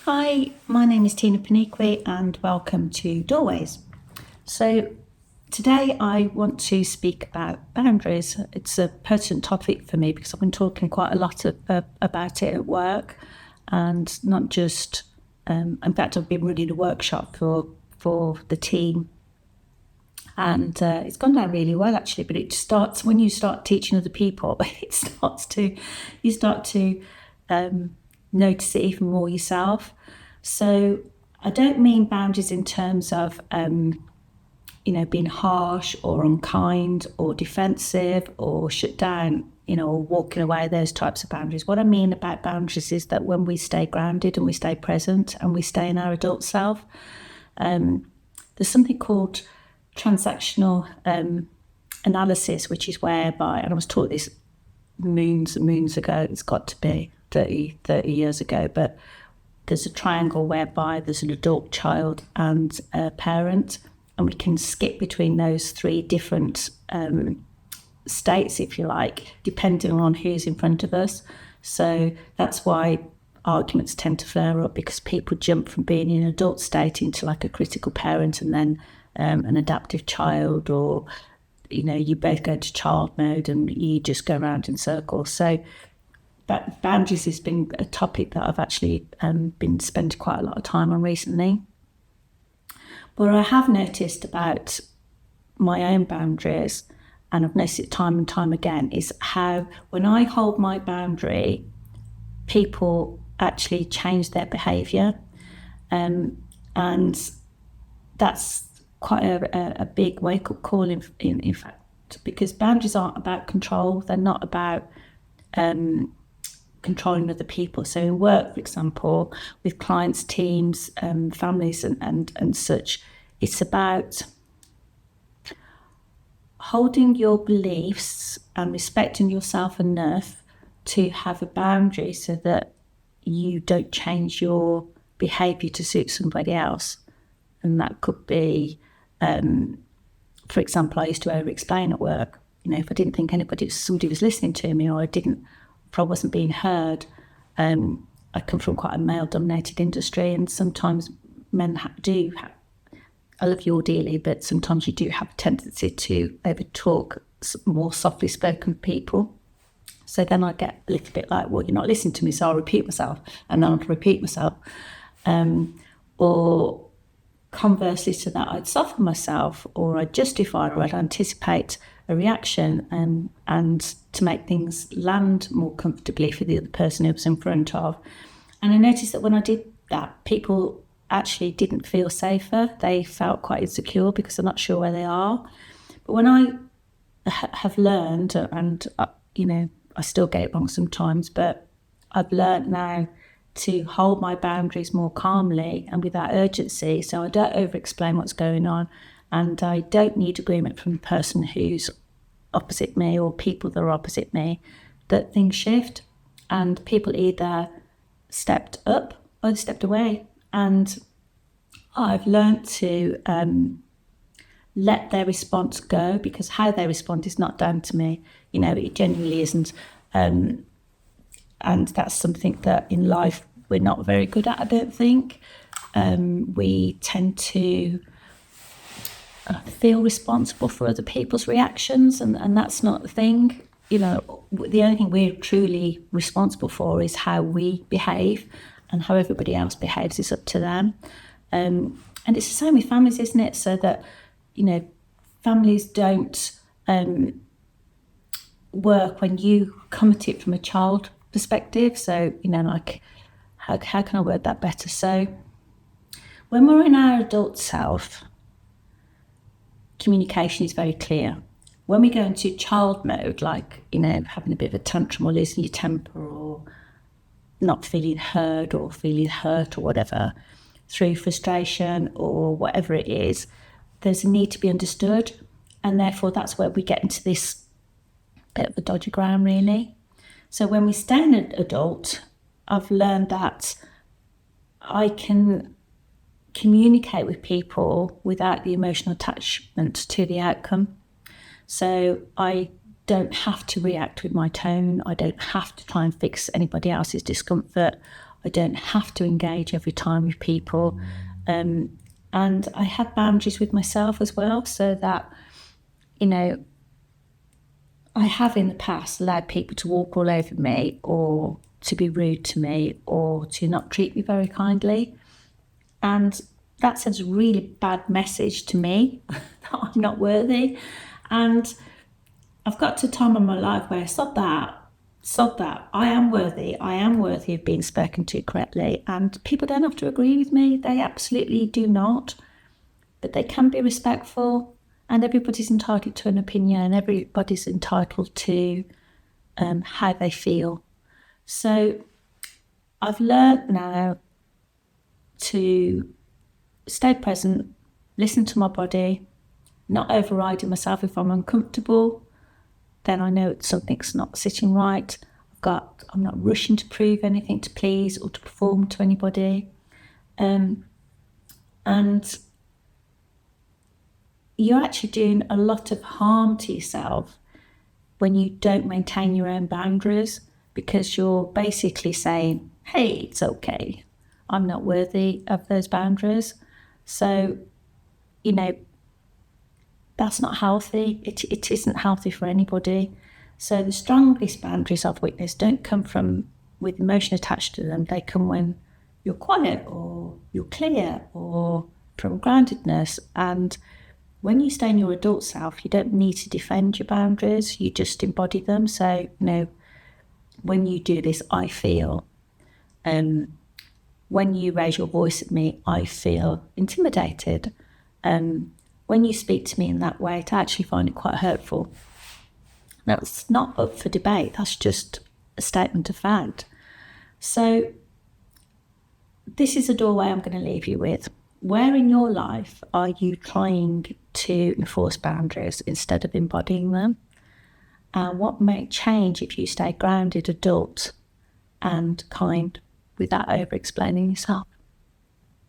Hi, my name is Tina Paniqui and welcome to Doorways. So today I want to speak about boundaries. It's a pertinent topic for me because I've been talking quite a lot about it at work, and not just, in fact I've been running a workshop for the team, and it's gone down really well actually, but it starts when you start teaching other people. You start to notice it even more yourself. So I don't mean boundaries in terms of being harsh or unkind or defensive or shut down, or walking away, those types of boundaries. What I mean about boundaries is that when we stay grounded and we stay present and we stay in our adult self, there's something called transactional analysis, which is whereby, and I was taught this moons and moons ago, it's got to be 30 years ago, but there's a triangle whereby there's an adult, child and a parent, and we can skip between those three different states, if you like, depending on who's in front of us. So that's why arguments tend to flare up, because people jump from being in an adult state into like a critical parent and then an adaptive child, or you both go to child mode and you just go around in circles. So boundaries has been a topic that I've actually been spending quite a lot of time on recently. What I have noticed about my own boundaries, and I've noticed it time and time again, is how when I hold my boundary, people actually change their behaviour, and that's quite a big wake-up call in fact, because boundaries aren't about control. They're not about controlling other people. So in work, for example, with clients, teams, families and such, it's about holding your beliefs and respecting yourself enough to have a boundary so that you don't change your behaviour to suit somebody else. And that could be, for example, I used to overexplain at work. If I didn't think somebody was listening to me, or I wasn't being heard. I come from quite a male-dominated industry, and sometimes men I love you all dearly, but sometimes you do have a tendency to over-talk more softly spoken people. So then I get a little bit like, well, you're not listening to me, so I'll repeat myself, and then I'll repeat myself. Or conversely to that, I'd soften myself, or I'd justify, or I'd anticipate a reaction, and to make things land more comfortably for the other person who was in front of. And I noticed that when I did that, people actually didn't feel safer. They felt quite insecure because they're not sure where they are. But when I have learned, and I still get it wrong sometimes, but I've learned now to hold my boundaries more calmly and without urgency, so I don't over-explain what's going on, and I don't need agreement from the person who's opposite me or people that are opposite me, that things shift, and people either stepped up or they stepped away. And I've learned to let their response go, because how they respond is not down to me. It genuinely isn't. And that's something that in life we're not very good at, I don't think. We tend to feel responsible for other people's reactions, and that's not the thing. The only thing we're truly responsible for is how we behave, and how everybody else behaves is up to them. And it's the same with families, isn't it? So that, families don't work when you come at it from a child perspective. So, like, how can I word that better? So when we're in our adult self, communication is very clear. When we go into child mode, like, having a bit of a tantrum or losing your temper or not feeling heard or feeling hurt or whatever, through frustration or whatever it is, there's a need to be understood. And therefore that's where we get into this bit of a dodgy ground, really. So when we stay an adult, I've learned that I can communicate with people without the emotional attachment to the outcome. So I don't have to react with my tone. I don't have to try and fix anybody else's discomfort. I don't have to engage every time with people. And I have boundaries with myself as well, so that, I have in the past allowed people to walk all over me, or to be rude to me, or to not treat me very kindly. And that sends a really bad message to me that I'm not worthy. And I've got to a time in my life where I sod that. I am worthy. I am worthy of being spoken to correctly. And people don't have to agree with me. They absolutely do not. But they can be respectful. And everybody's entitled to an opinion. Everybody's entitled to how they feel. So I've learned now to stay present, listen to my body, not overriding myself. If I'm uncomfortable, then I know something's not sitting right. I'm not rushing to prove anything, to please or to perform to anybody. And you're actually doing a lot of harm to yourself when you don't maintain your own boundaries, because you're basically saying, hey, it's okay, I'm not worthy of those boundaries. So, that's not healthy. It isn't healthy for anybody. So the strongest boundaries I've witnessed don't come from with emotion attached to them. They come when you're quiet, or you're clear, or from groundedness. And when you stay in your adult self, you don't need to defend your boundaries. You just embody them. So, when you do this, I feel. When you raise your voice at me, I feel intimidated. When you speak to me in that way, I actually find it quite hurtful. That's not up for debate. That's just a statement of fact. So this is a doorway I'm going to leave you with. Where in your life are you trying to enforce boundaries instead of embodying them? And what may change if you stay grounded, adult, and kind without over-explaining yourself?